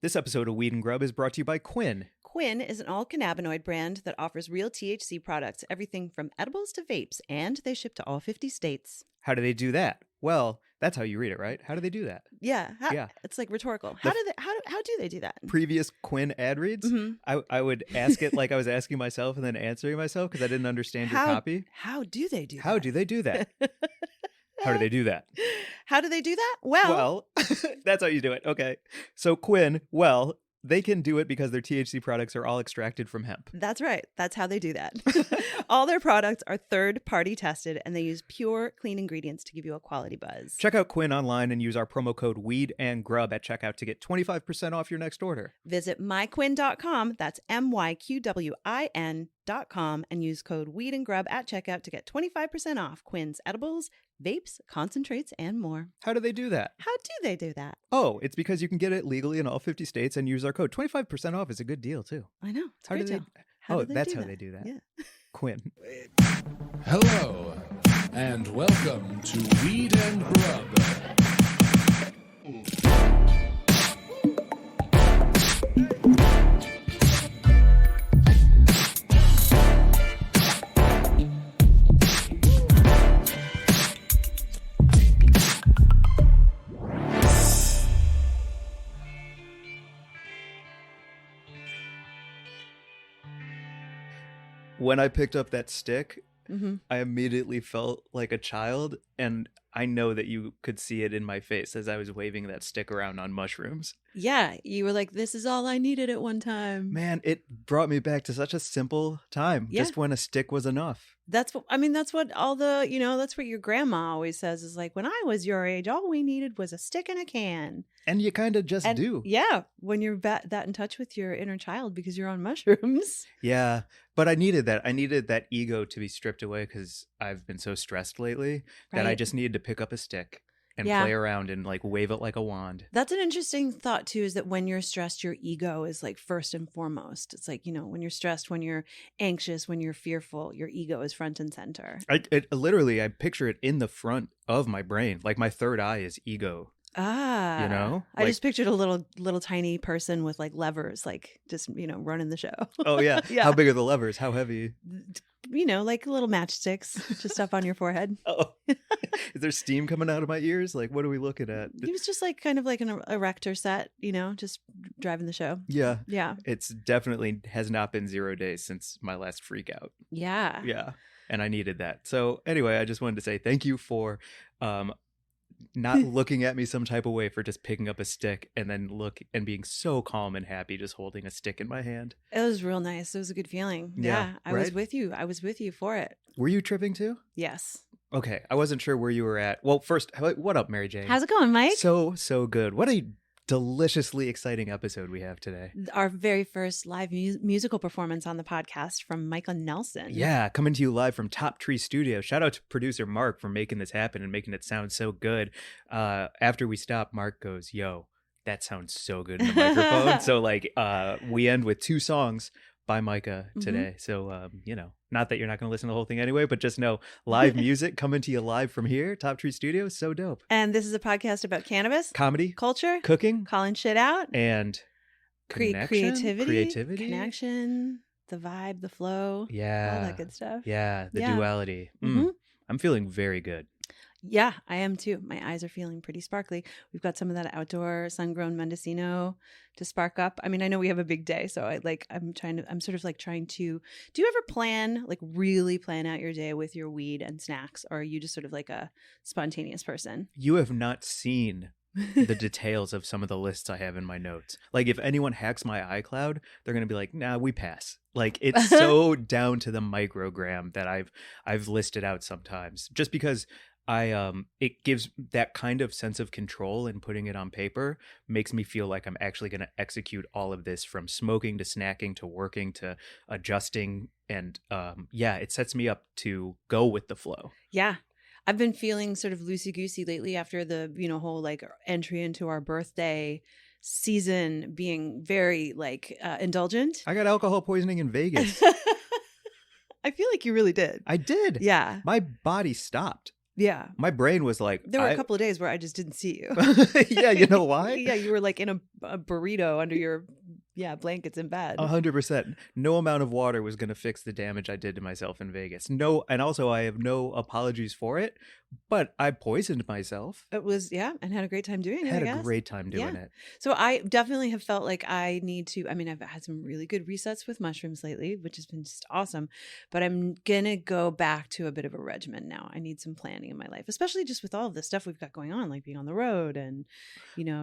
This episode of Weed and Grub is brought to you by Quinn. Quinn is an all-cannabinoid brand that offers real THC products, everything from edibles to vapes, and they ship to all 50 states. How do they do that? Well, that's how you read it, right? How do they do that? Yeah. Yeah. It's like rhetorical. How do they do that? Previous Quinn ad reads, Mm-hmm. I would ask it like I was asking myself and then answering myself because I didn't understand your copy. How do they do that? How do they do that? How do they do that? How do they do that? Well, that's how you do it. Okay. So Quinn, they can do it because their THC products are all extracted from hemp. That's right. That's how they do that. All their products are third-party tested, and they use pure, clean ingredients to give you a quality buzz. Check out Quinn online and use our promo code WEED&GRUB at checkout to get 25% off your next order. Visit myquinn.com, that's MYQWIN.com, and use code WEED&GRUB at checkout to get 25% off Quinn's edibles, vapes, concentrates, and more. How do they do that? How do they do that? Oh, it's because you can get it legally in all 50 states and use our code. 25% off is a good deal, too. I know. It's a great deal. That's how they do that. Yeah. Quinn. Hello, and welcome to Weed and Grub. When I picked up that stick, Mm-hmm. I immediately felt like a child, and I know that you could see it in my face as I was waving that stick around on mushrooms. Yeah. You were like, this is all I needed at one time. Man, it brought me back to such a simple time, Yeah. just when a stick was enough. That's what that's what all the, that's what your grandma always says is like, when I was your age, all we needed was a stick and a can. And you kind of just do. Yeah. When you're that in touch with your inner child because you're on mushrooms. Yeah, but I needed that. I needed that ego to be stripped away because I've been so stressed lately that I Right. just needed to pick up a stick and Yeah. play around and like wave it like a wand. That's an interesting thought too, is that when you're stressed, your ego is like first and foremost. It's like, when you're stressed, when you're anxious, when you're fearful, your ego is front and center. I picture it in the front of my brain. Like my third eye is ego. I Like- just pictured a little tiny person with like levers, like just, running the show. Oh, yeah. Yeah. How big are the levers? How heavy? Like little matchsticks just up on your forehead. Oh, is there steam coming out of my ears? Like, what are we looking at? It was just like kind of like an erector set, just driving the show. Yeah. Yeah. It's definitely has not been 0 days since my last freak out. Yeah. Yeah. And I needed that. So anyway, I just wanted to say thank you for not looking at me some type of way for just picking up a stick and then being so calm and happy just holding a stick in my hand. It was real nice. It was a good feeling. Yeah, I was right? with you. I was with you for it. Were you tripping too? Yes. Okay. I wasn't sure where you were at. Well, first, what up, Mary Jane? How's it going, Mike? So good. What a deliciously exciting episode we have today. Our very first live musical performance on the podcast from Micah Nelson. Yeah, coming to you live from Top Tree Studio. Shout out to producer Mark for making this happen and making it sound so good. After we stop, Mark goes, "Yo, that sounds so good in the microphone." So we end with 2 songs by Micah today. So, not that you're not going to listen to the whole thing anyway, but just know live music coming to you live from here, Top Tree Studio. So dope. And this is a podcast about cannabis, Comedy, culture, cooking, calling shit out, and creativity, connection, the vibe, the flow, yeah, all that good stuff. Yeah, the Yeah. duality. Mhm. I'm feeling very good. Yeah, I am too. My eyes are feeling pretty sparkly. We've got some of that outdoor sun-grown Mendocino to spark up. I mean, I know we have a big day, so I'm sort of trying to, do you ever really plan out your day with your weed and snacks? Or are you just sort of like a spontaneous person? You have not seen the details of some of the lists I have in my notes. Like if anyone hacks my iCloud, they're going to be like, nah, we pass. Like it's so down to the microgram that I've listed out sometimes just because it gives that kind of sense of control, and putting it on paper makes me feel like I'm actually going to execute all of this from smoking to snacking to working to adjusting. And it sets me up to go with the flow. Yeah. I've been feeling sort of loosey-goosey lately after the, whole entry into our birthday season being very indulgent. I got alcohol poisoning in Vegas. I feel like you really did. I did. Yeah. My body stopped. Yeah. My brain was like, There were a couple of days where I just didn't see you. Yeah, you know why? Yeah, you were like in a burrito under your blankets in bed. 100%. No amount of water was going to fix the damage I did to myself in Vegas. No, and also I have no apologies for it, but I poisoned myself. It was, and had a great time doing it. Had I guess. a great time doing it. So I definitely have felt like I need to, I mean, I've had some really good resets with mushrooms lately, which has been just awesome, but I'm going to go back to a bit of a regimen now. I need some planning in my life, especially just with all of the stuff we've got going on, like being on the road and,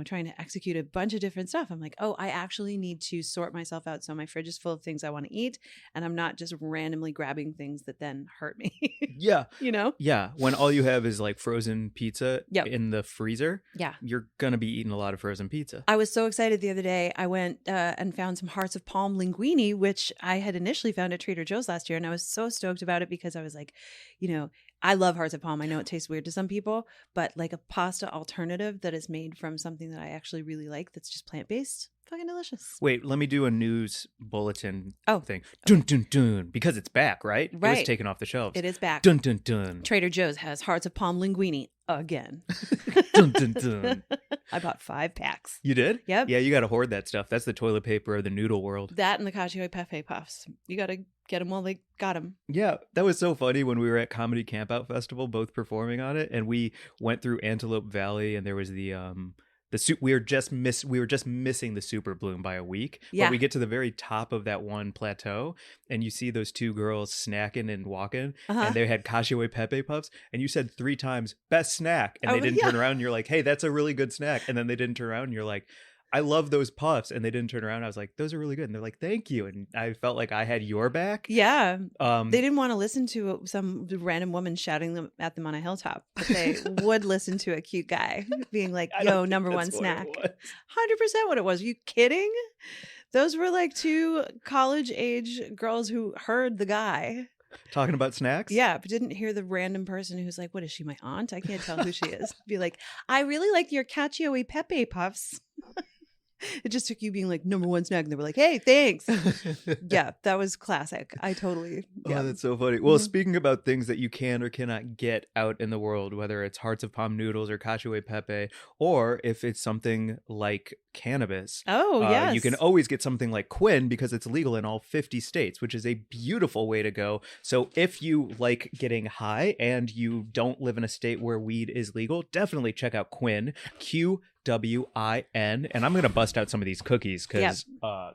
trying to execute a bunch of different stuff. I'm like, oh, I actually need to sort myself out. So my fridge is full of things I want to eat, and I'm not just randomly grabbing things that then hurt me. Yeah. Yeah. When all you have is like frozen pizza in the freezer, yeah, you're going to be eating a lot of frozen pizza. I was so excited the other day. I went and found some hearts of palm linguine, which I had initially found at Trader Joe's last year. And I was so stoked about it because I was like, I love hearts of palm. I know it tastes weird to some people, but like a pasta alternative that is made from something that I actually really like that's just plant-based, fucking delicious. Wait, let me do a news bulletin thing. Okay. Dun, dun, dun. Because it's back, right? Right. It was taken off the shelves. It is back. Dun, dun, dun. Trader Joe's has hearts of palm linguine again. Dun, dun, dun. I bought 5 packs. You did? Yep. Yeah, you got to hoard that stuff. That's the toilet paper of the noodle world. That and the cacio e pepe puffs. You got to get them while they got them. Yeah, that was so funny when we were at Comedy Campout Festival, both performing on it, and we went through Antelope Valley, and there was the we were just missing the super bloom by a week. Yeah. But we get to the very top of that one plateau, and you see those 2 girls snacking and walking, and they had cacio e pepe puffs, and you said 3 times best snack, and they didn't turn around. And you're like, hey, that's a really good snack, and then they didn't turn around. And you're like, I love those puffs, and they didn't turn around. I was like, those are really good, and they're like, thank you, and I felt like I had your back. Yeah, they didn't want to listen to some random woman shouting them at them on a hilltop, but they would listen to a cute guy being like, "Yo, number one snack." 100% what it was. Are you kidding? Those were like 2 college age girls who heard the guy talking about snacks. Yeah, but didn't hear the random person who's like, "What is she, my aunt? I can't tell who she is." Be like, "I really like your cacio e pepe puffs." It just took you being like number one snack, and they were like, "Hey, thanks." Yeah, that was classic. I totally. Yeah. Oh, that's so funny. Well, speaking about things that you can or cannot get out in the world, whether it's hearts of palm noodles or cacio e pepe, or if it's something like cannabis. Oh, yes. You can always get something like Quinn because it's legal in all 50 states, which is a beautiful way to go. So if you like getting high and you don't live in a state where weed is legal, definitely check out Quinn, QWIN, and I'm going to bust out some of these cookies because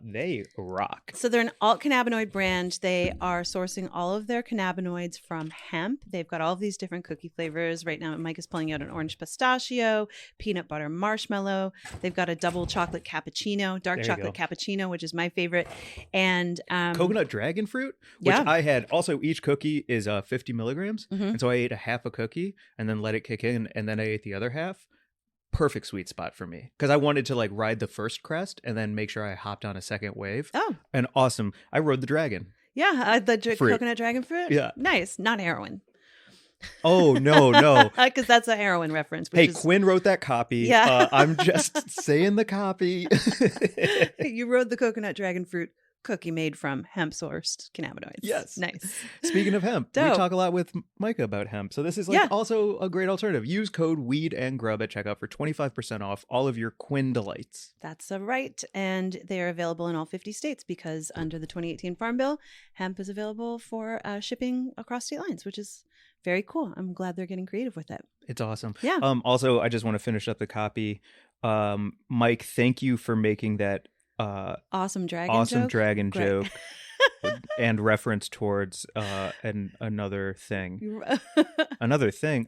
they rock. So they're an alt cannabinoid brand. They are sourcing all of their cannabinoids from hemp. They've got all of these different cookie flavors. Right now, Mike is pulling out an orange pistachio, peanut butter marshmallow. They've got a double chocolate cappuccino, dark chocolate cappuccino, which is my favorite. And coconut dragon fruit, which I had. Also, each cookie is 50 milligrams. And so I ate a half a cookie and then let it kick in. And then I ate the other half. Perfect sweet spot for me because I wanted to like ride the first crest and then make sure I hopped on a second wave. Oh, and awesome! I rode the dragon. Yeah, the coconut dragon fruit. Yeah, nice. Not heroin. Oh no, because that's a heroin reference. Hey, Quinn wrote that copy. Yeah, I'm just saying the copy. You rode the coconut dragon fruit cookie made from hemp-sourced cannabinoids. Yes. Nice. Speaking of hemp, we talk a lot with Micah about hemp. So this is like also a great alternative. Use code WEED and GRUB at checkout for 25% off all of your Quinn delights. That's right. And they are available in all 50 states because under the 2018 Farm Bill, hemp is available for shipping across state lines, which is very cool. I'm glad they're getting creative with it. It's awesome. Yeah. Also, I just want to finish up the copy. Mike, thank you for making that awesome dragon joke and reference towards another thing.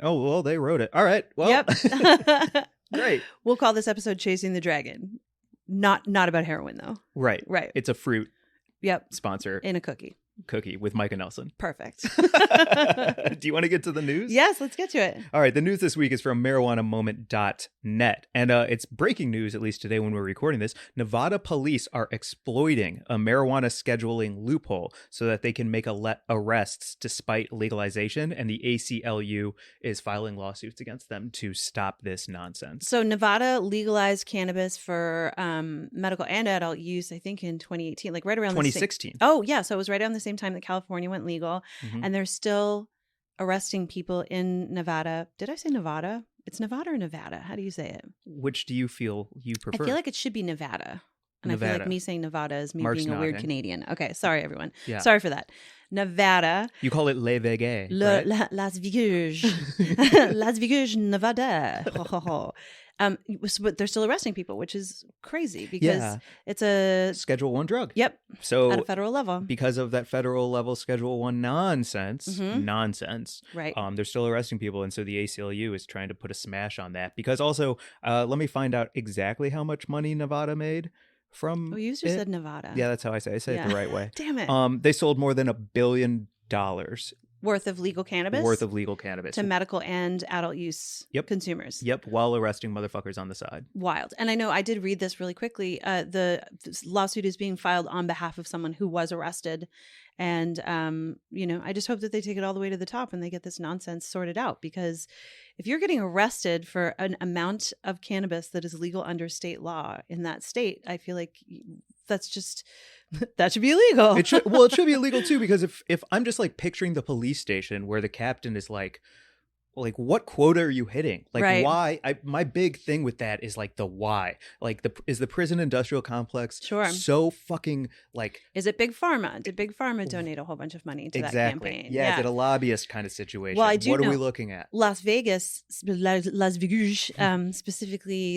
Oh, well, they wrote it. All right. Well, yep. Great. We'll call this episode Chasing the Dragon. Not about heroin though. Right. It's a fruit. Yep. Sponsor in a cookie with Micah Nelson. Perfect. Do you want to get to the news? Yes, let's get to it. All right. The news this week is from marijuanamoment.net. And it's breaking news, at least today when we're recording this. Nevada police are exploiting a marijuana scheduling loophole so that they can make arrests despite legalization. And the ACLU is filing lawsuits against them to stop this nonsense. So Nevada legalized cannabis for medical and adult use, I think in 2018, like right around 2016. Oh, yeah. So it was right around the same time that California went legal. Mm-hmm. And they're still arresting people in Nevada. Did I say Nevada? It's Nevada or Nevada? How do you say it? Which do you feel you prefer? I feel like it should be Nevada. And I feel Nevada. like me saying Nevada is me Mark's being a weird nodding. Canadian. Okay, sorry everyone. Yeah. Sorry for that. Nevada. You call it Le Vegas, right? Las Vegas. Las Vegas, Nevada. Ho, ho, ho. But they're still arresting people, which is crazy because it's a Schedule 1 drug. Yep. So At a federal level. because of that federal level Schedule 1 nonsense, Right. they're still arresting people. And so the ACLU is trying to put a smash on that. Because also, let me find out exactly how much money Nevada made from You just it. said Nevada. Yeah, that's how I say it. I say it the right way. Damn it. They sold more than $1 billion Worth of legal cannabis? worth of legal cannabis to medical and adult use consumers. Yep, while arresting motherfuckers on the side. Wild. And I know I did read this really quickly. The lawsuit is being filed on behalf of someone who was arrested. And, I just hope that they take it all the way to the top and they get this nonsense sorted out. Because if you're getting arrested for an amount of cannabis that is legal under state law in that state, I feel like that's just... that should be illegal. It should be illegal too, because if I'm just like picturing the police station where the captain is like what quota are you hitting? Like Right. why? My big thing with that is like the why. Like is the prison industrial complex so fucking like? Is it Big Pharma? Did Big Pharma donate a whole bunch of money to that campaign? Yeah, is it a lobbyist kind of situation? Well, I do what know are we looking at? Las Vegas, specifically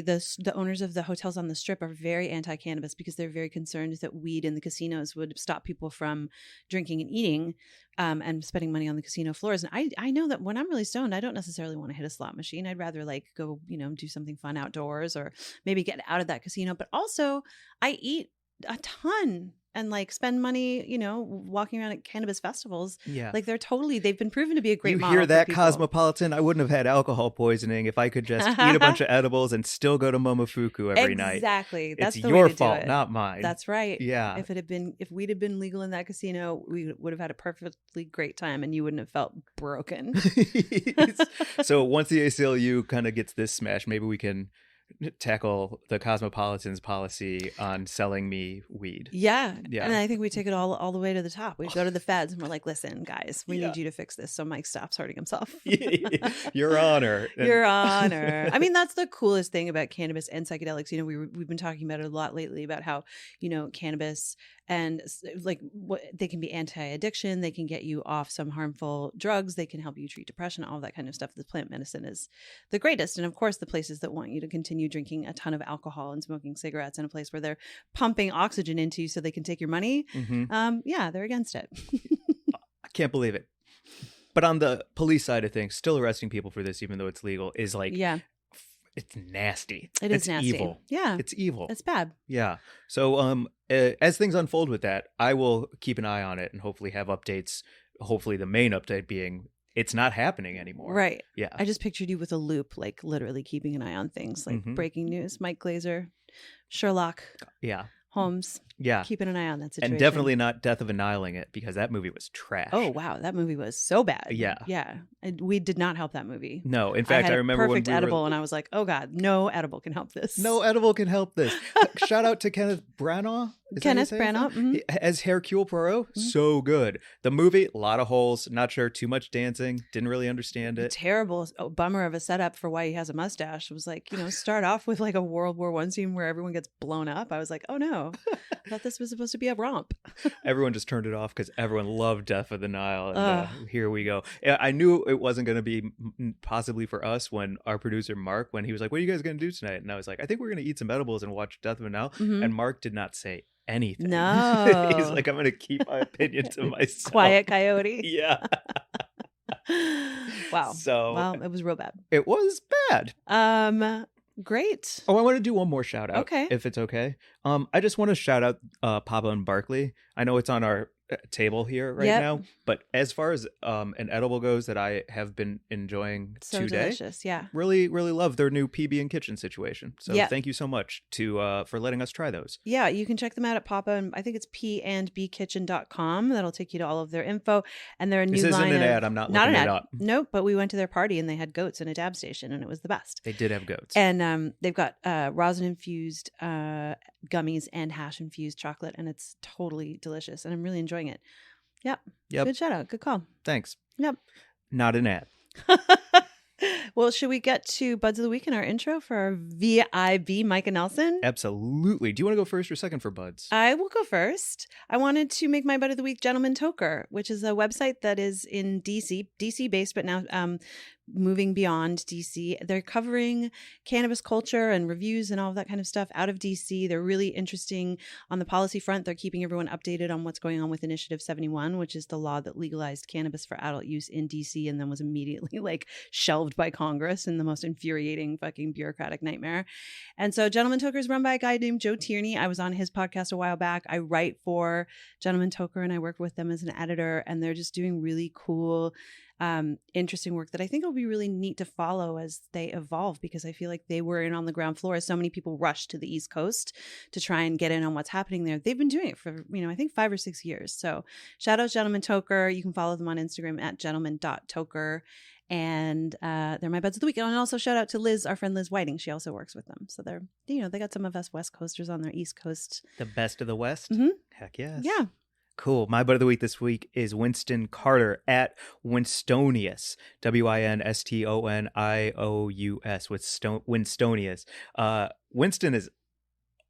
the owners of the hotels on the Strip are very anti-cannabis because they're very concerned that weed in the casinos would stop people from drinking and eating and spending money on the casino floors. And I know that when I'm really stoned, I don't necessarily want to hit a slot machine. I'd rather like go, do something fun outdoors or maybe get out of that casino. But also I eat a ton and like spend money, walking around at cannabis festivals. Yeah. Like they've been proven to be a great model. You hear that, for people. Cosmopolitan? I wouldn't have had alcohol poisoning if I could just eat a bunch of edibles and still go to Momofuku every night. Exactly. That's it's the your way to fault, do it. not mine. That's right. Yeah. If we'd have been legal in that casino, we would have had a perfectly great time and you wouldn't have felt broken. So once the ACLU kind of gets this smash, maybe we can tackle the Cosmopolitan's policy on selling me weed. Yeah. And I think we take it all the way to the top. We go to the feds and we're like, listen, guys, we need you to fix this so Mike stops hurting himself. Your Honor. Your Honor. I mean, that's the coolest thing about cannabis and psychedelics. We've been talking about it a lot lately about how, cannabis and like they can be anti-addiction. They can get you off some harmful drugs. They can help you treat depression, all that kind of stuff. The plant medicine is the greatest. And of course, the places that want you to continue drinking a ton of alcohol and smoking cigarettes in a place where they're pumping oxygen into you so they can take your money. They're against it. I can't believe it. But on the police side of things, still arresting people for this, even though it's legal, is like, it's nasty. It's nasty. Evil. Yeah. It's evil. It's bad. Yeah. So as things unfold with that, I will keep an eye on it and hopefully have updates. Hopefully the main update being it's not happening anymore. Right. Yeah. I just pictured you with a loop, like literally keeping an eye on things like breaking news, Mike Glazer, Sherlock. Yeah. Holmes. Yeah. Keeping an eye on that situation. And definitely not Death of Annihilating It, because that movie was trash. Oh, wow. That movie was so bad. Yeah. Yeah. We did not help that movie. No. In fact, I remember perfect when we edible were... and I was like, oh God, no edible can help this. No edible can help this. Shout out to Kenneth Branagh. Kenneth Branagh. As Hercule Poirot. So good. The movie, a lot of holes. Not sure. Too much dancing. Didn't really understand it. Terrible bummer of a setup for why he has a mustache. It was like, start off with like a World War I scene where everyone gets blown up. I was like, oh no. I thought this was supposed to be a romp. Everyone just turned it off because everyone loved Death of the Nile. And here we go. I knew it wasn't going to be possibly for us when our producer, Mark, when he was like, what are you guys going to do tonight? And I was like, I think we're going to eat some edibles and watch Death of the Nile. And Mark did not say anything. No. He's like, I'm going to keep my opinion to myself. Quiet coyote. Yeah. Wow. So, well, it was real bad. It was bad. Great. Oh, I want to do one more shout out. Okay. If it's okay. I just want to shout out Papa and Barkley. I know it's on our table here right now, but as far as an edible goes that I have been enjoying so today, delicious. Yeah, really love their new PB and Kitchen situation. So thank you so much for letting us try those. Yeah, you can check them out at Papa, and I think it's pandbkitchen.com. That'll take you to all of their info, and their new this line isn't an of, ad. I'm not looking it up. Nope, but we went to their party and they had goats and a dab station, and it was the best. They did have goats, and they've got rosin infused gummies and hash infused chocolate, and it's totally delicious, and I'm really enjoying it. Yep. Good shout out. Good call. Thanks. Yep. Not an ad. Well, should we get to Buds of the Week in our intro for our VIB, Micah Nelson? Absolutely. Do you want to go first or second for buds? I will go first. I wanted to make my Bud of the Week Gentleman Toker, which is a website that is in DC based, but now moving beyond DC. They're covering cannabis culture and reviews and all of that kind of stuff out of DC. They're really interesting on the policy front. They're keeping everyone updated on what's going on with Initiative 71, which is the law that legalized cannabis for adult use in DC and then was immediately like shelved by Congress in the most infuriating fucking bureaucratic nightmare. And so Gentleman Toker is run by a guy named Joe Tierney. I was on his podcast a while back. I write for Gentleman Toker and I work with them as an editor, and they're just doing really cool interesting work that I think will be really neat to follow as they evolve, because I feel like they were in on the ground floor as so many people rushed to the East Coast to try and get in on what's happening there. They've been doing it for, I think 5 or 6 years. So shout out Gentleman Toker. You can follow them on Instagram at gentleman.toker. And they're my buds of the week. And also shout out to Liz, our friend Liz Whiting. She also works with them. So they're, they got some of us West Coasters on their East Coast. The best of the West? Mm-hmm. Heck yes. Yeah. Cool. My bud of the week this week is Winston Carter at Winstonius. WINSTONIOUS. Winstonius. Winston is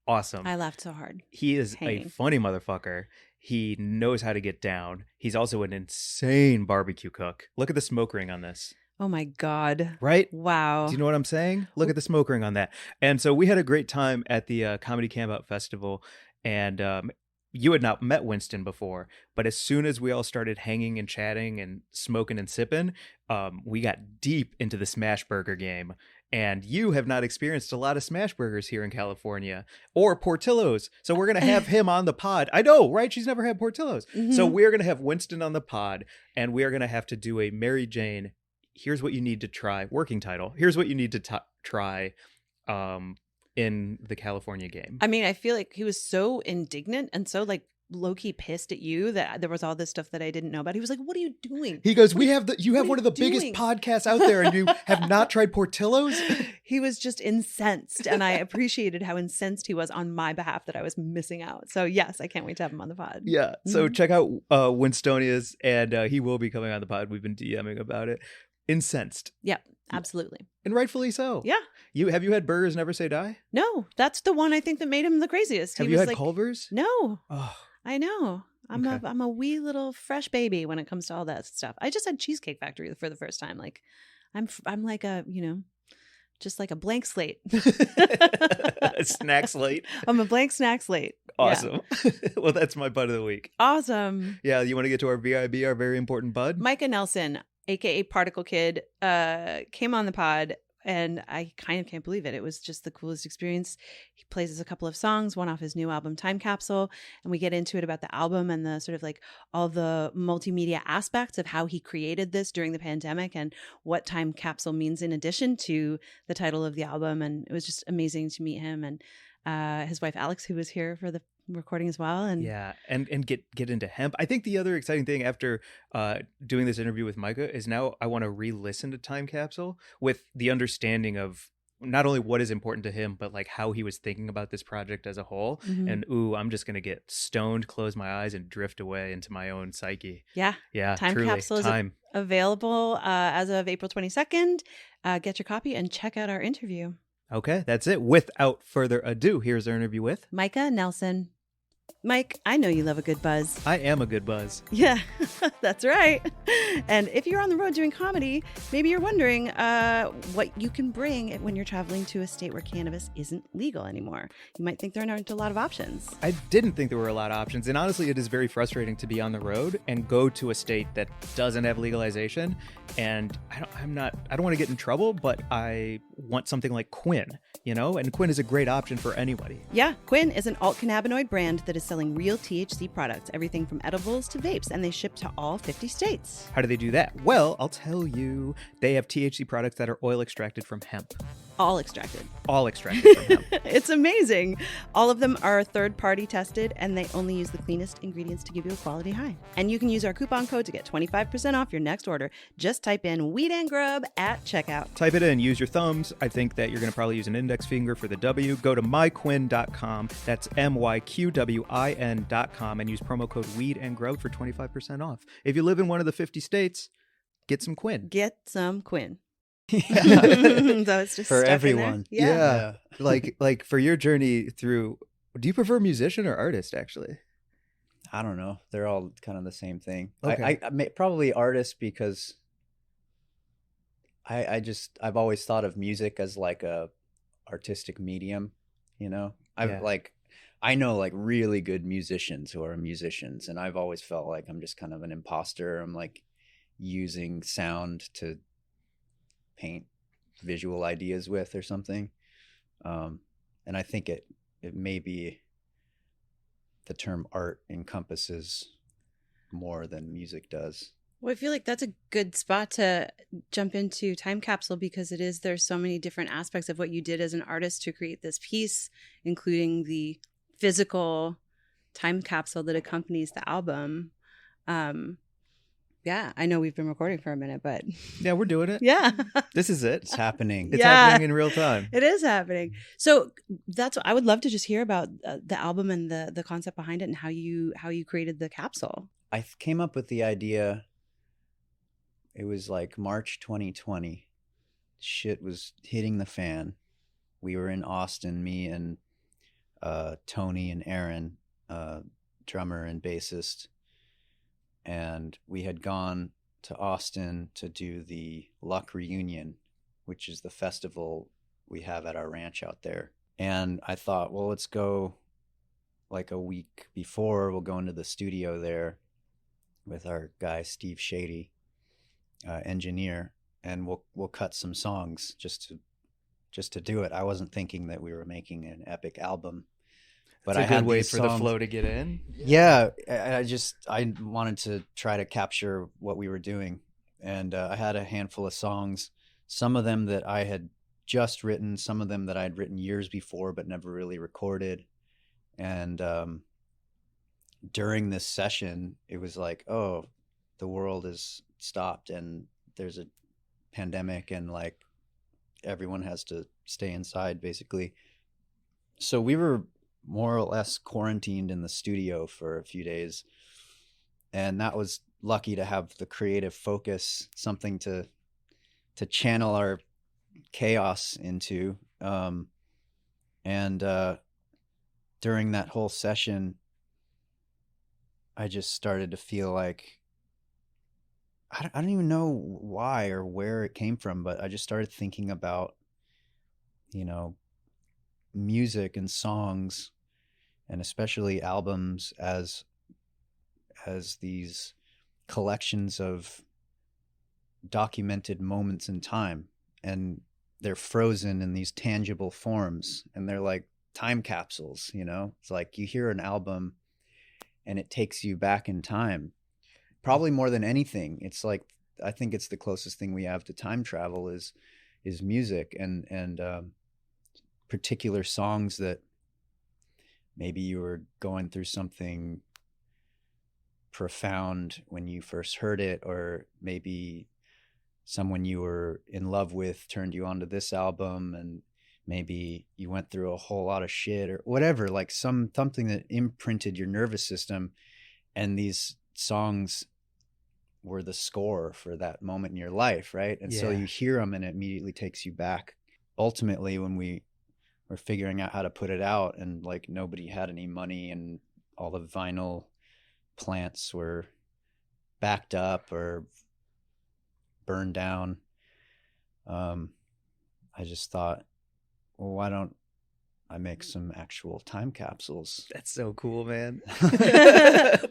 awesome. I laughed so hard. He is a funny motherfucker. He knows how to get down. He's also an insane barbecue cook. Look at the smoke ring on this. Oh my God. Right? Wow. Do you know what I'm saying? Look at the smoke ring on that. And so we had a great time at the Comedy Campout Festival, and you had not met Winston before, but as soon as we all started hanging and chatting and smoking and sipping, we got deep into the smash burger game. And you have not experienced a lot of smash burgers here in California or Portillo's. So we're going to have him on the pod. I know, right? She's never had Portillo's. Mm-hmm. So we're going to have Winston on the pod, and we are going to have to do a Mary Jane. Here's what you need to try. Working title. Here's what you need to try in the California game. I mean, I feel like he was so indignant and so like low-key pissed at you that there was all this stuff that I didn't know about. He was like, "What are you doing?" He goes, you have one of the biggest podcasts out there and you have not tried Portillo's? He was just incensed, and I appreciated how incensed he was on my behalf that I was missing out. So yes, I can't wait to have him on the pod. Yeah. So check out Winstonius, and he will be coming on the pod. We've been DMing about it. Incensed. Yep. Absolutely. And rightfully so. Yeah. Have you had Burgers Never Say Die? No, that's the one I think that made him the craziest. Have you had Culver's? No. Oh. I know. I'm a wee little fresh baby when it comes to all that stuff. I just had Cheesecake Factory for the first time. Like I'm like a, just like a blank slate. A snack slate. I'm a blank snack slate. Awesome. Yeah. Well, that's my bud of the week. Awesome. Yeah. You want to get to our VIB, our very important bud? Micah Nelson, aka Particle Kid, came on the pod, and I kind of can't believe it. It was just the coolest experience. He plays us a couple of songs, one off his new album, Time Capsule, and we get into it about the album and the sort of like all the multimedia aspects of how he created this during the pandemic and what Time Capsule means in addition to the title of the album. And it was just amazing to meet him and his wife, Alex, who was here for the recording as well. And yeah, and get into hemp. I think the other exciting thing after doing this interview with Micah is now I want to re-listen to Time Capsule with the understanding of not only what is important to him, but like how he was thinking about this project as a whole. Mm-hmm. And I'm just gonna get stoned, close my eyes, and drift away into my own psyche. Yeah. Time truly. Capsule is available as of April 22nd. Get your copy and check out our interview. Okay, that's it. Without further ado, here's our interview with Micah Nelson. Mike, I know you love a good buzz. I am a good buzz. Yeah, that's right. And if you're on the road doing comedy, maybe you're wondering what you can bring when you're traveling to a state where cannabis isn't legal anymore. You might think there aren't a lot of options. I didn't think there were a lot of options. And honestly, it is very frustrating to be on the road and go to a state that doesn't have legalization. And I don't want to get in trouble, but I want something like Quinn, and Quinn is a great option for anybody. Yeah, Quinn is an alt cannabinoid brand that is selling real THC products, everything from edibles to vapes, and they ship to all 50 states. How do they do that? Well, I'll tell you. They have THC products that are oil extracted from hemp. All extracted. All extracted from hemp. It's amazing. All of them are third-party tested, and they only use the cleanest ingredients to give you a quality high. And you can use our coupon code to get 25% off your next order. Just type in Weed and Grub at checkout. Type it in. Use your thumbs. I think that you're going to probably use an index finger for the W. Go to myquinn.com. That's MYQWIN.com and use promo code Weed and Grub for 25% off. If you live in one of the 50 states, get some Quinn. Get some Quinn. Yeah. So it's just For stuck in there. everyone. Yeah. Like for your journey through, do you prefer musician or artist actually? I don't know. They're all kind of the same thing. Okay. Probably artist because I've always thought of music as like a artistic medium, you know. I know like really good musicians who are musicians, and I've always felt like I'm just kind of an imposter. I'm like using sound to paint visual ideas with or something. And I think it maybe the term art encompasses more than music does. Well, I feel like that's a good spot to jump into Time Capsule because there's so many different aspects of what you did as an artist to create this piece, including the physical time capsule that accompanies the album. Yeah, I know we've been recording for a minute, but Yeah, we're doing it. yeah, This is it. It's happening. It's Yeah. happening in real time. it is happening. So that's what I would love to just hear about the album and the concept behind it and how you created the capsule. I came up with the idea. It was like March 2020. Shit was hitting the fan. We were in Austin, me and Tony and Aaron, drummer and bassist. And we had gone to Austin to do the Luck Reunion, which is the festival we have at our ranch out there. And I thought, well, let's go like a week before. We'll go into the studio there with our guy, Steve Shady, engineer, and we'll cut some songs just to do it. I wasn't thinking that we were making an epic album. But It's a I had good way these for songs. the flow to get in. Yeah, I wanted to try to capture what we were doing, and I had a handful of songs. Some of them that I had just written, some of them that I had written years before but never really recorded. And during this session, it was like, oh, the world is stopped, and there's a pandemic, and like everyone has to stay inside, basically. So we were more or less quarantined in the studio for a few days, and that was lucky to have the creative focus, something to channel our chaos into. And during that whole session, I just started to feel like I don't even know why or where it came from, but I just started thinking about, you know, music and songs, and especially albums, as these collections of documented moments in time, and they're frozen in these tangible forms, and they're like time capsules, you know. It's like you hear an album and it takes you back in time, probably more than anything. It's like, I think it's the closest thing we have to time travel is music, and particular songs that maybe you were going through something profound when you first heard it, or maybe someone you were in love with turned you onto this album, and maybe you went through a whole lot of shit or whatever, like something that imprinted your nervous system, and these songs were the score for that moment in your life, right? And so you hear them and it immediately takes you back. Ultimately, when we were figuring out how to put it out, and like nobody had any money, and all the vinyl plants were backed up or burned down, I just thought, well, why don't I make some actual time capsules? That's so cool, man.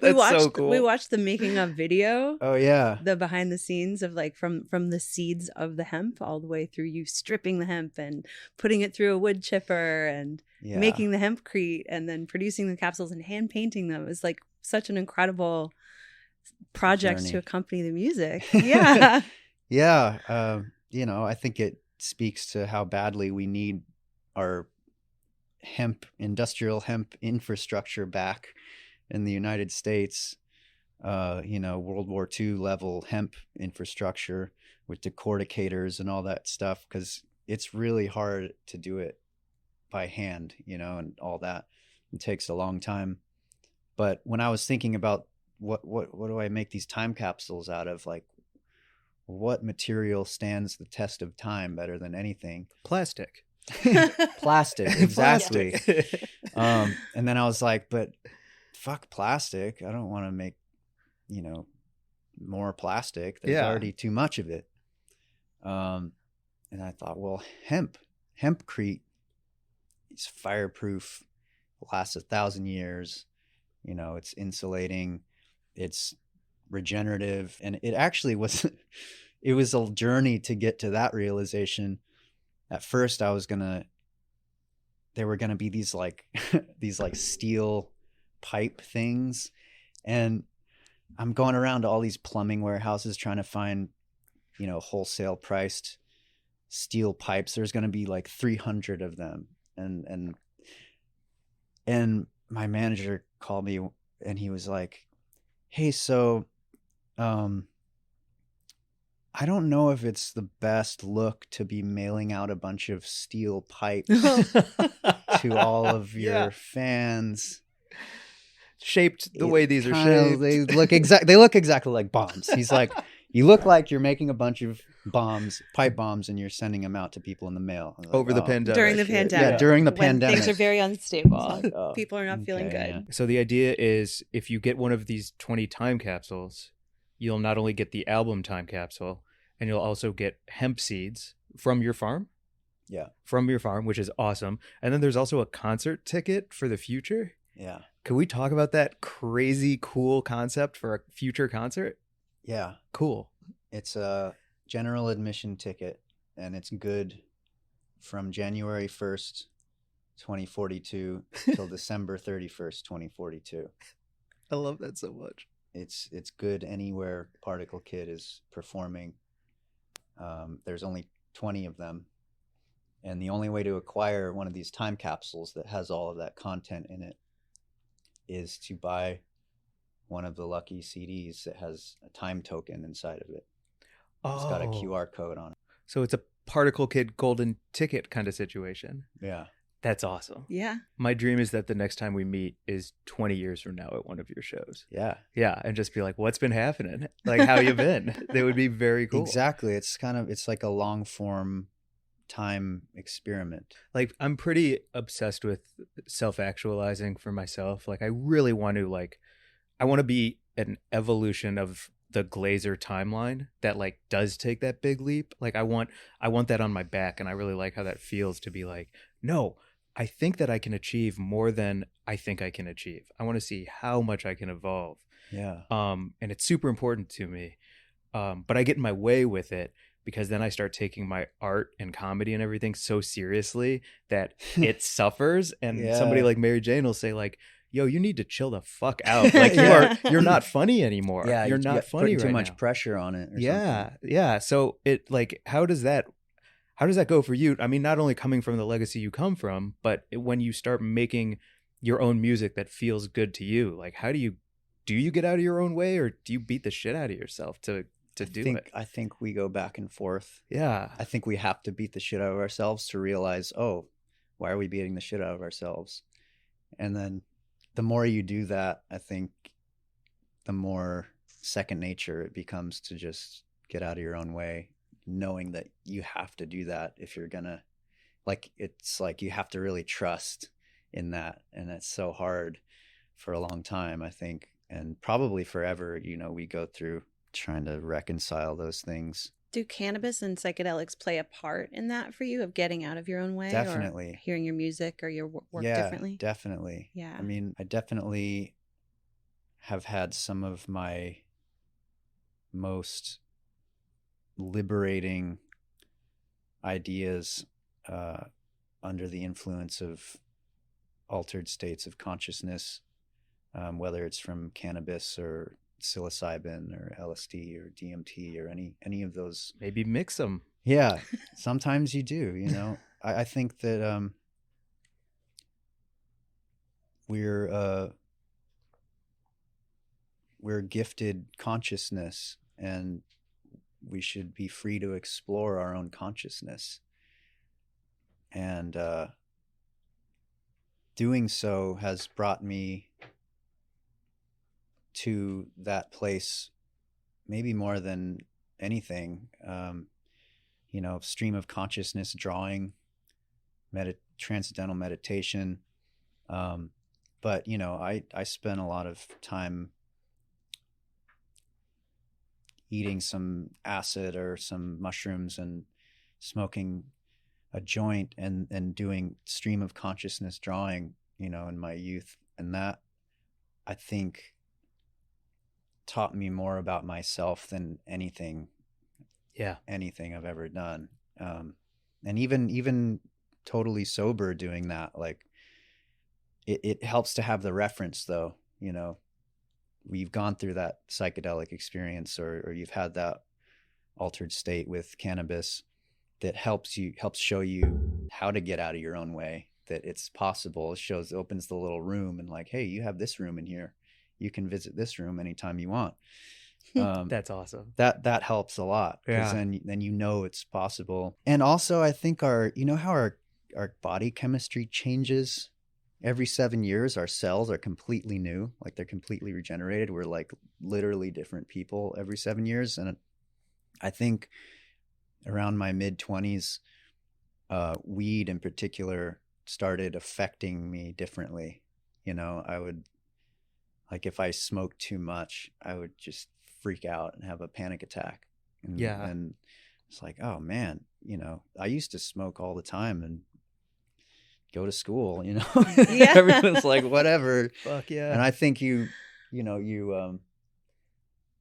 We watched the making of video. Oh yeah. The behind the scenes of like from the seeds of the hemp all the way through you stripping the hemp and putting it through a wood chipper and making the hempcrete and then producing the capsules and hand painting them. It's like such an incredible project to accompany the music. Yeah. Yeah. You know, I think it speaks to how badly we need our industrial hemp infrastructure back in the United States. You know, World War II level hemp infrastructure with decorticators and all that stuff, because it's really hard to do it by hand, you know, and all that. It takes a long time. But when I was thinking about what do I make these time capsules out of, like, what material stands the test of time better than anything? Plastic. Plastic, exactly. Plastic. And then I was like, but fuck plastic. I don't want to make, more plastic. There's already too much of it. And I thought, well, hempcrete is fireproof, lasts 1,000 years. It's insulating, it's regenerative. And it actually was, it was a journey to get to that realization. At first there were going to be these like, these like steel pipe things. And I'm going around to all these plumbing warehouses trying to find, wholesale priced steel pipes. There's going to be like 300 of them. And my manager called me and he was like, hey, so, I don't know if it's the best look to be mailing out a bunch of steel pipes to all of your fans. Shaped the way these are shaped. They look exactly like bombs. He's like, you look like you're making a bunch of pipe bombs, and you're sending them out to people in the mail. Like, Over the pandemic. During the pandemic. Yeah, during the when pandemic. Things are very unstable. Like, oh, People are not feeling okay, good. yeah. So the idea is, if you get one of these 20 time capsules, you'll not only get the album time capsule, and you'll also get hemp seeds from your farm. Yeah. From your farm, which is awesome. And then there's also a concert ticket for the future. Yeah. Can we talk about that crazy cool concept for a future concert? Yeah. Cool. It's a general admission ticket, and it's good from January 1st, 2042 till December 31st, 2042. I love that so much. It's good anywhere Particle Kid is performing. There's only 20 of them. And the only way to acquire one of these time capsules that has all of that content in it is to buy one of the lucky CDs that has a time token inside of it. It's got a QR code on it. So it's a Particle Kid golden ticket kind of situation. Yeah. That's awesome. Yeah. My dream is that the next time we meet is 20 years from now at one of your shows. Yeah. Yeah. And just be like, what's been happening? Like, how you been? That would be very cool. Exactly. It's like a long form time experiment. Like, I'm pretty obsessed with self-actualizing for myself. Like, I really want to I want to be an evolution of the Glazer timeline that does take that big leap. Like, I want that on my back. And I really like how that feels to be like, no, I think that I can achieve more than I think I can achieve. I want to see how much I can evolve. Yeah. And it's super important to me. But I get in my way with it because then I start taking my art and comedy and everything so seriously that it suffers. And somebody like Mary Jane will say yo, you need to chill the fuck out. Like, you're not funny anymore. Yeah, you're not funny right now. Too much pressure on it. Yeah. Yeah. So it how does that go for you? I mean, not only coming from the legacy you come from, but when you start making your own music that feels good to you, how do you get out of your own way, or do you beat the shit out of yourself to do it? I think we go back and forth. Yeah. I think we have to beat the shit out of ourselves to realize, oh, why are we beating the shit out of ourselves? And then the more you do that, I think the more second nature it becomes to just get out of your own way, knowing that you have to do that if you're gonna, it's you have to really trust in that. And it's so hard for a long time, I think, and probably forever. We go through trying to reconcile those things. Do cannabis and psychedelics play a part in that for you, of getting out of your own way? Definitely. Or hearing your music or your work Yeah, differently? Definitely. Yeah. I mean, I definitely have had some of my most liberating ideas under the influence of altered states of consciousness, whether it's from cannabis or psilocybin or LSD or DMT or any of those. Maybe mix them. Yeah, sometimes you do. I think that we're gifted consciousness, and we should be free to explore our own consciousness. And doing so has brought me to that place maybe more than anything, stream of consciousness, drawing, transcendental meditation. But I spent a lot of time eating some acid or some mushrooms and smoking a joint and doing stream of consciousness drawing, in my youth. And that, I think, taught me more about myself than anything I've ever done. And even totally sober doing that, like it helps to have the reference though, you've gone through that psychedelic experience or you've had that altered state with cannabis that helps show you how to get out of your own way, that it's possible. It opens the little room and like, hey, you have this room in here. You can visit this room anytime you want. That's awesome. That helps a lot, because then it's possible. And also I think how our body chemistry changes every 7 years. Our cells are completely new, like they're completely regenerated. We're like literally different people every 7 years. And I think around my mid-20s, weed in particular started affecting me differently. I would, like, if I smoked too much, I would just freak out and have a panic attack. And it's like, oh man, I used to smoke all the time and go to school, Yeah. Everyone's like, whatever. Fuck yeah. And I think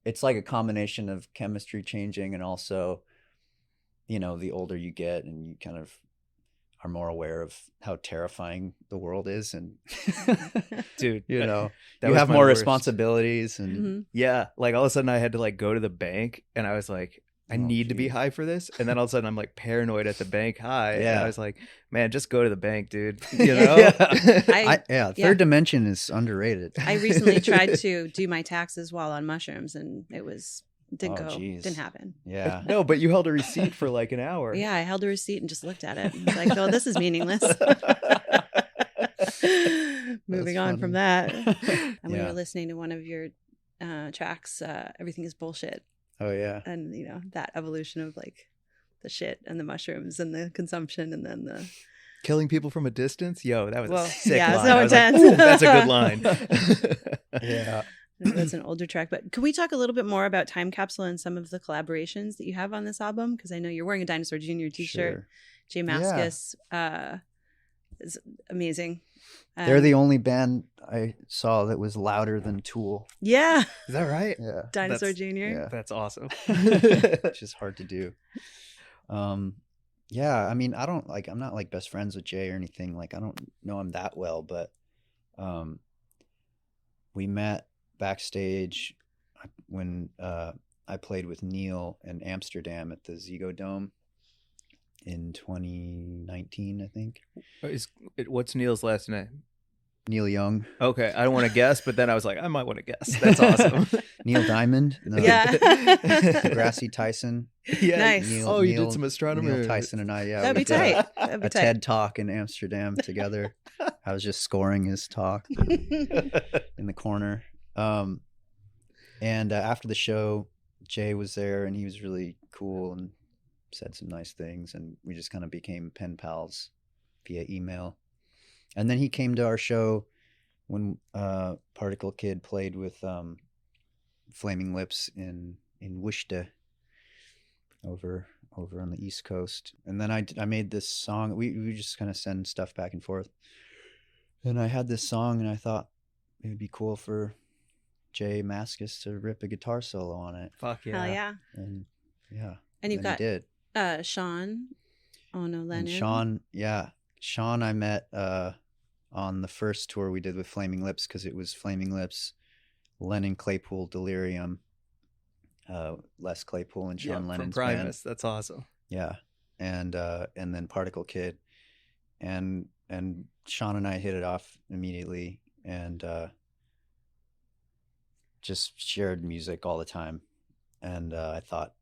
it's like a combination of chemistry changing and also, the older you get and you kind of are more aware of how terrifying the world is. And dude, you was have my more worst. responsibilities and Yeah. Like all of a sudden I had to like go to the bank and I was like, I need to be geez. high for this. And then all of a sudden I'm like paranoid at the bank high. Yeah. And I was like, man, just go to the bank, dude. Third dimension is underrated. I recently tried to do my taxes while on mushrooms, and didn't happen. Yeah. No, but you held a receipt for like an hour. Yeah, I held a receipt and just looked at it. I was like, oh, this is meaningless. Moving on from that. And we were listening to one of your tracks, Everything is Bullshit. Oh, yeah. And, that evolution of like the shit and the mushrooms and the consumption and then the... Killing people from a distance? Yo, that was a sick yeah, line. so I was like, intense. ooh, that's a good line. Yeah. That's an older track, but can we talk a little bit more about Time Capsule and some of the collaborations that you have on this album? Because I know you're wearing a Dinosaur Jr. t-shirt. Sure. Jay Mascis is amazing. They're the only band I saw that was louder than Tool. Yeah. Is that right? Yeah. Dinosaur Jr. Yeah. That's awesome. Which is hard to do. Yeah, I mean, I'm not like best friends with Jay or anything. Like, I don't know him that well, but we met backstage when I played with Neil in Amsterdam at the Ziggo Dome in 2019, I think. What's Neil's last name? Neil Young. Okay, I don't want to guess, but then I was like, I might want to guess. That's awesome. Neil Diamond. No. Yeah. Grassy Tyson. Yeah. Nice. You did some astronomy. Neil Tyson and I, That'd we be did tight. That'd be a tight. TED talk in Amsterdam together. I was just scoring his talk in the corner. And after the show, Jay was there and he was really cool and said some nice things. And we just kind of became pen pals via email. And then he came to our show when Particle Kid played with Flaming Lips in Worcester over on the East Coast. And then I made this song. We just kind of send stuff back and forth. And I had this song and I thought it would be cool for Jay Mascis to rip a guitar solo on it. Fuck yeah. Hell yeah. And yeah. And you've then he got did. Sean Ono Lennon. And Sean I met on the first tour we did with Flaming Lips, because it was Flaming Lips, Lennon, Claypool, Delirium, Les Claypool and Sean Lennon's from Primus. band. That's awesome. Yeah. And then Particle Kid. And Sean and I hit it off immediately and just shared music all the time. And I thought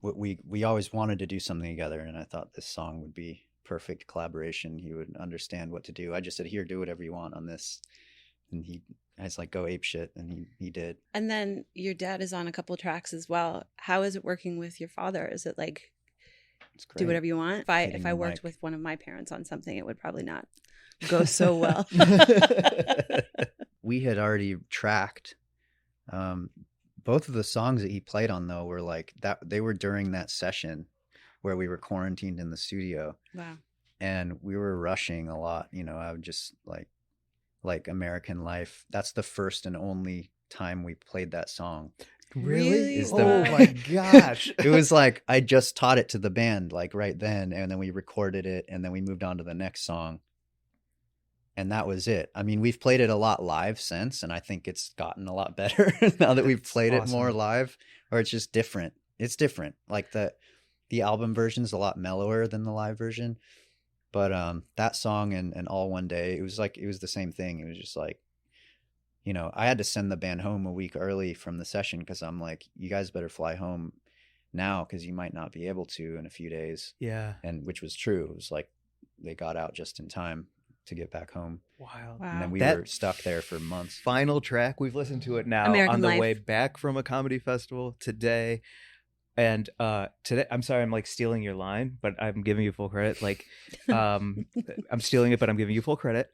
we always wanted to do something together, and I thought this song would be perfect collaboration. He would understand what to do. I just said, here, do whatever you want on this. And he I was like, go ape shit, and he did. And then your dad is on a couple tracks as well. How is it working with your father? Is it like It's great. do whatever you want? If Hitting I the worked mic. with one of my parents on something, it would probably not go so well. We had already tracked. Both of the songs that he played on though were like that. They were during that session where we were quarantined in the studio. Wow. And we were rushing a lot. You know, I would just like American Life. That's the first and only time we played that song. Really? Is Oh the- my gosh. It was like I just taught it to the band like right then, and then we recorded it, and then we moved on to the next song. And that was it. I mean, we've played it a lot live since, and I think it's gotten a lot better now that we've played it more awesome. live, or it's just different. It's different. Like the album version is a lot mellower than the live version. But that song and All One Day, it was the same thing. It was just like, you know, I had to send the band home a week early from the session because I'm like, you guys better fly home now because you might not be able to in a few days. Yeah. And which was true. It was like they got out just in time to get back home. Wild. And then Wow. we That were stuck there for months. Final track, we've listened to it now American on the Life. way back from a comedy festival today. And today, I'm sorry, I'm like stealing your line, but I'm giving you full credit. Like, I'm stealing it, but I'm giving you full credit.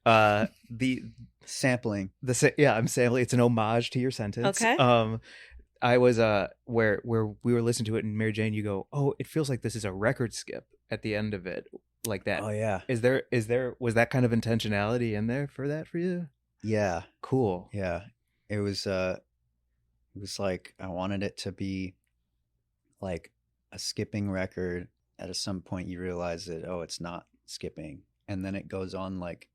Sampling. I'm saying it's an homage to your sentence. Okay. I was where we were listening to it, and Mary Jane, you go, oh, it feels like this is a record skip at the end of it, like that. Oh yeah. Was that kind of intentionality in there for you? Yeah. Cool. Yeah. It was like I wanted it to be like a skipping record. At some point you realize that, oh, it's not skipping. And then it goes on like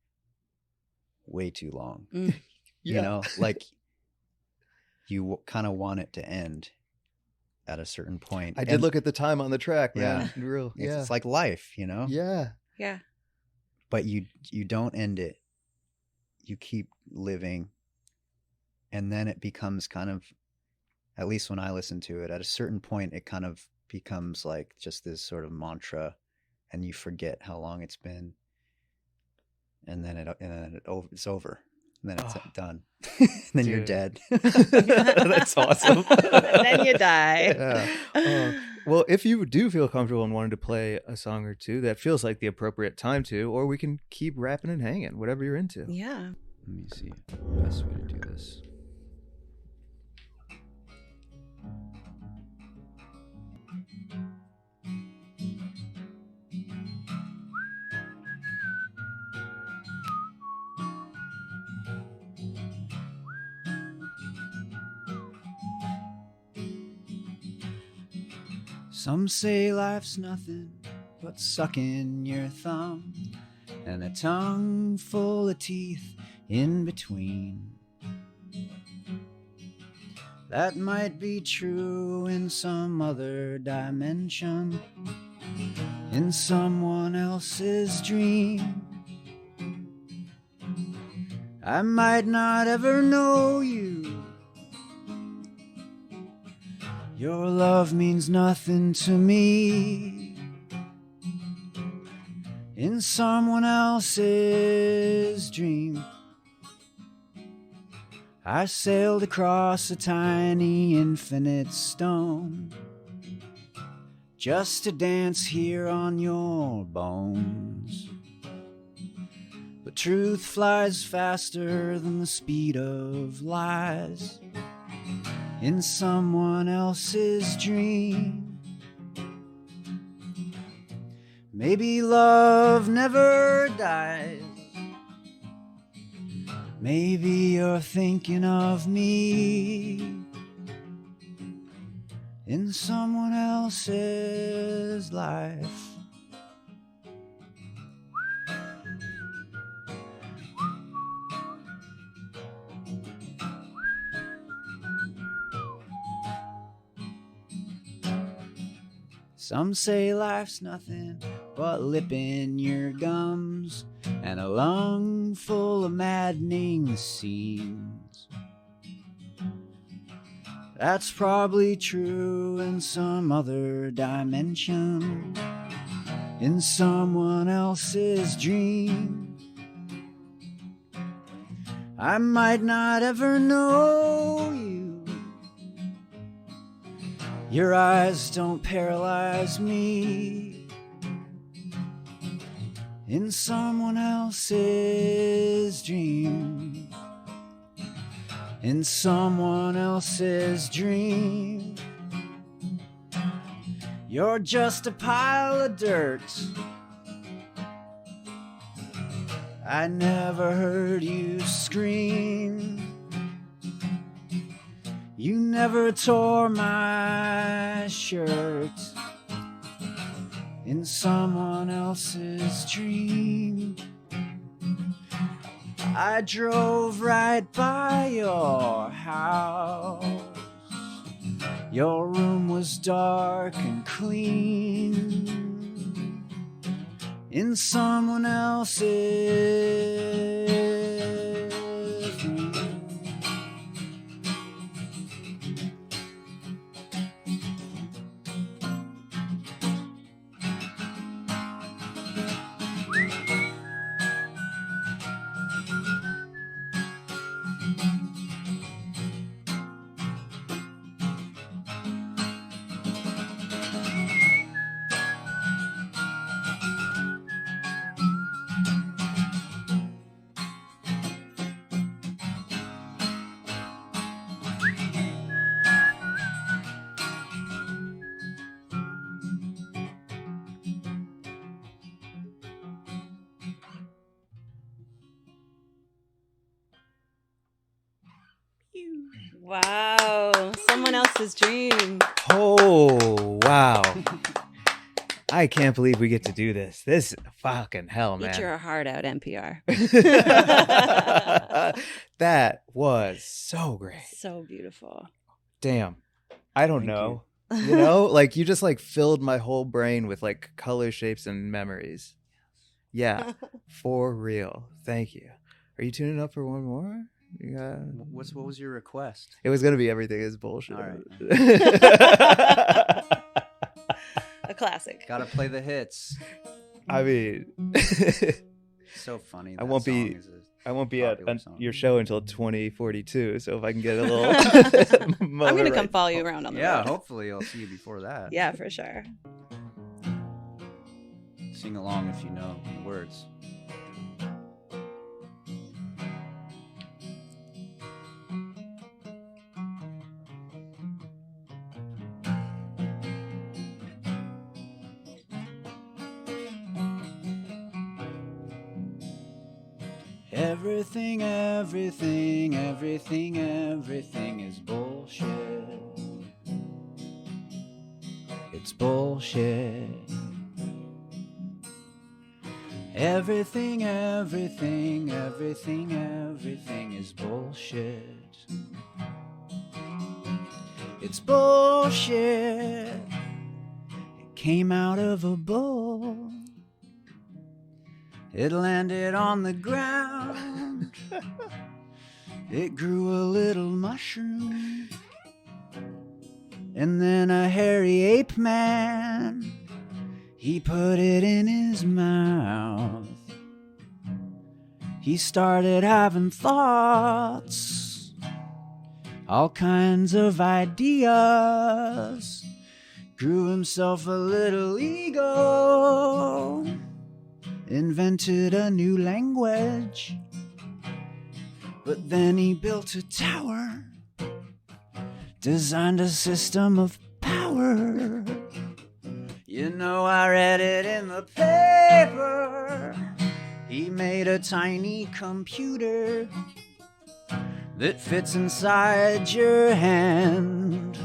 way too long. Mm. You know, like you kind of want it to end at a certain point. I did look at the time on the track, man. Yeah. Real. Yeah. It's like life, you know? Yeah. Yeah. But you don't end it. You keep living. And then it becomes kind of, at least when I listen to it, at a certain point, it kind of becomes like just this sort of mantra, and you forget how long it's been. And then it's over. And then it's done. And then you're Dude. dead. That's awesome. Then you die. Yeah. Well, if you do feel comfortable and wanted to play a song or two, that feels like the appropriate time to, or we can keep rapping and hanging, whatever you're into. Yeah. Let me see. Best way to do this. Some say life's nothing but sucking your thumb and a tongue full of teeth in between. That might be true in some other dimension, in someone else's dream. I might not ever know you. Your love means nothing to me. In someone else's dream, I sailed across a tiny infinite stone just to dance here on your bones. But truth flies faster than the speed of lies in someone else's dream. Maybe love never dies. Maybe you're thinking of me in someone else's life. Some say life's nothing but lip in your gums and a lung full of maddening scenes. That's probably true in some other dimension, in someone else's dream. I might not ever know you. Your eyes don't paralyze me. In someone else's dream. In someone else's dream. You're just a pile of dirt. I never heard you scream. You never tore my shirt. In someone else's dream. I drove right by your house. Your room was dark and clean. In someone else's dream. Wow. Someone else's dream. Oh, wow. I can't believe we get to do this. This fucking hell, man. Eat your heart out, NPR. That was so great. So beautiful. Damn. I don't Thank know. You know, like you just like filled my whole brain with like color, shapes, and memories. Yeah, for real. Thank you. Are you tuning up for one more? Yeah. What was your request? It was gonna be Everything Is Bullshit. All right. A classic. Gotta play the hits. I mean, So funny. I won't be- Song is a I won't be at popular song. your show until 2042. So if I can get a little, I'm going to come follow you around on the Yeah, road. hopefully I'll see you before that. Yeah, for sure. Sing along if you know the words. Everything, everything, everything, everything is bullshit. It's bullshit. Everything, everything, everything, everything is bullshit. It's bullshit. It came out of a bowl. It landed on the ground. It grew a little mushroom. And then a hairy ape man, he put it in his mouth. He started having thoughts, all kinds of ideas. Grew himself a little ego. Invented a new language, but then he built a tower, designed a system of power. You know, I read it in the paper. He made a tiny computer that fits inside your hand,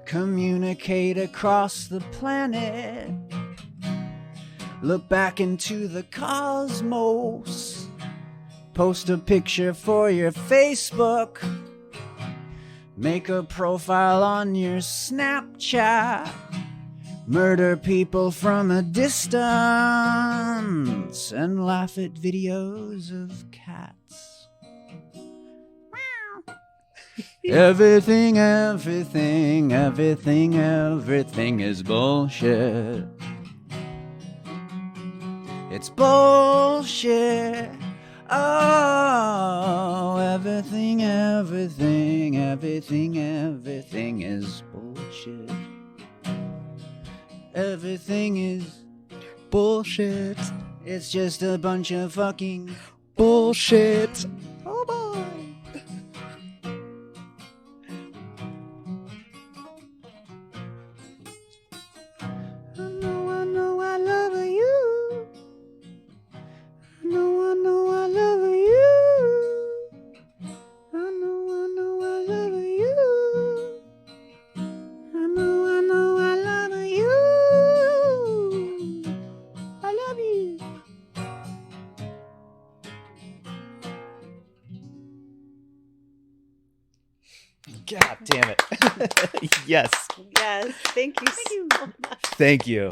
communicate across the planet. Look back into the cosmos. Post a picture for your Facebook. Make a profile on your Snapchat. Murder people from a distance. And laugh at videos of cats. Everything, everything, everything, everything is bullshit. It's bullshit. Oh, everything, everything, everything, everything is bullshit. Everything is bullshit. It's just a bunch of fucking bullshit. Oh boy. I know I love you. I know I love you. I know I love you. I know I love you. I love you. God damn it. Yes. Yes. Thank you so much. Thank you.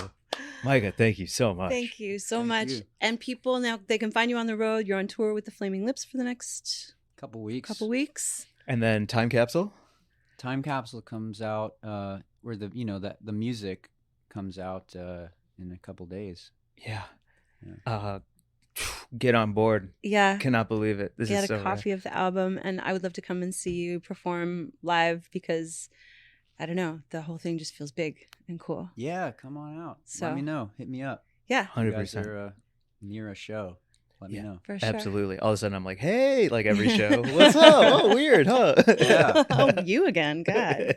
Micah, thank you so much. Thank you so Thank much. you. And people, now they can find you on the road. You're on tour with the Flaming Lips for the next Couple weeks. couple weeks. And then Time Capsule? Time Capsule comes out where the music comes out in a couple days. Yeah. Yeah. Get on board. Yeah. Cannot believe it. This Get is a so copy of the album, and I would love to come and see you perform live because I don't know, the whole thing just feels big and cool. Yeah, come on out. So- Let me know. Hit me up. Yeah, If you guys 100%. are near a show. Let me Yeah. know. for sure. Absolutely. All of a sudden, I'm like, hey, like every show. What's up? Oh, weird, huh? Yeah. Oh, you again, God.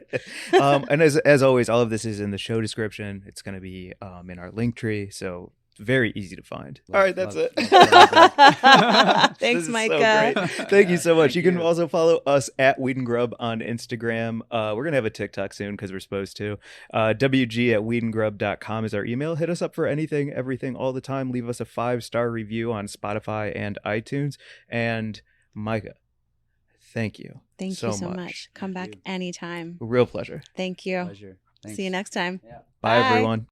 And as always, all of this is in the show description. It's going to be in our link tree, so very easy to find. All right, that's it. Thanks, This is so Micah. great. Thank you so much. Thank You can you. also follow us at Weed and Grub on Instagram. We're going to have a TikTok soon because we're supposed to. WG@weedandgrub.com is our email. Hit us up for anything, everything, all the time. Leave us a 5-star review on Spotify and iTunes. And Micah, thank you. Thank you so much. Come Thank back you. anytime. Real pleasure. Thank you. Pleasure. Thanks. See you next time. Yeah. Bye Bye. everyone.